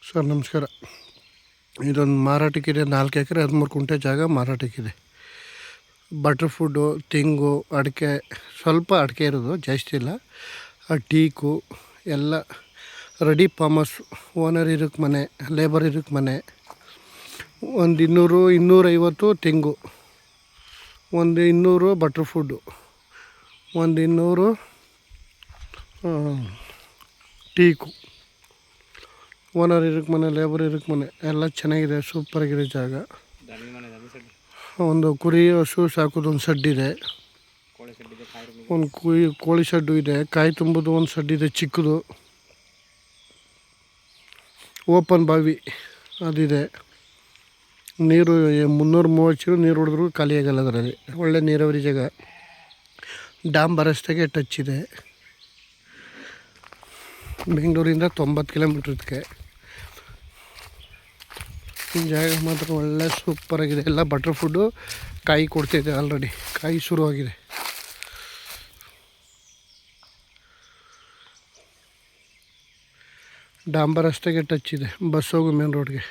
Sir ನಮಸ್ಕಾರ. ಇದೊಂದು ಮಾರಾಟಕ್ಕಿದೆ. 4 ಎಕರೆ 13 ಕುಂಟೆ ಜಾಗ ಮಾರಾಟಕ್ಕಿದೆ. ಬಟರ್ ಫುಡ್ಡು, ತೆಂಗು, ಅಡಿಕೆ, ಸ್ವಲ್ಪ ಅಡಿಕೆ ಇರೋದು, ಜಾಸ್ತಿ ಇಲ್ಲ. ಟೀಕು ಎಲ್ಲ ರೆಡಿ ಫಾರ್ಮ್ ಹೌಸ್. ಓನರ್ ಇರೋಕ್ಕೆ ಮನೆ, ಲೇಬರ್ ಇರೋಕ್ಕೆ ಮನೆ. ಒಂದು 200-250 ತೆಂಗು, ಒಂದು 200 ಬಟರ್ ಫುಡ್ಡು, ಒಂದು 200 ಟೀಕು. ಓನರ್ ಇರೋಕ್ಕೆ ಮನೆ, ಲೇಬರ್ ಇರೋಕ್ಕೆ ಮನೆ, ಎಲ್ಲ ಚೆನ್ನಾಗಿದೆ. ಸೂಪರಾಗಿದೆ ಜಾಗ. ಒಂದು ಕುರಿ ಹಸು ಸಾಕೋದು ಒಂದು ಸಡ್ಡಿದೆ, ಒಂದು ಕೋಳಿ ಶೆಡ್ಡು ಇದೆ, ಕಾಯಿ ತುಂಬೋದು ಒಂದು ಸಡ್ಡಿದೆ ಚಿಕ್ಕದು. ಓಪನ್ ಬಾವಿ ಅದಿದೆ. ನೀರು 330 ಚೀಲ ನೀರು ಹೊಡೆದ್ರೂ ಖಾಲಿ ಆಗಲ್ಲ ಅದರಲ್ಲಿ. ಒಳ್ಳೆ ನೀರಾವರಿ ಜಾಗ. ಡಾಂಬರ್ ರಸ್ತೆಗೆ ಟಚ್ ಇದೆ. ಬೆಂಗಳೂರಿಂದ 90 ಕಿಲೋಮೀಟ್ರ್ ಇದಕ್ಕೆ. ಜಾಗ ಮಾತ್ರ ಒಳ್ಳೆ ಸೂಪರಾಗಿದೆ. ಎಲ್ಲ ಬಟರ್ ಫುಡ್ಡು ಕಾಯಿ ಕೊಡ್ತಾಯಿದೆ. ಆಲ್ರೆಡಿ ಕಾಯಿ ಶುರುವಾಗಿದೆ. ಡಾಂಬರ್ ರಸ್ತೆಗೆ ಟಚ್ ಇದೆ. ಬಸ್ ಹೋಗು ಮೇನ್ ರೋಡ್ಗೆ.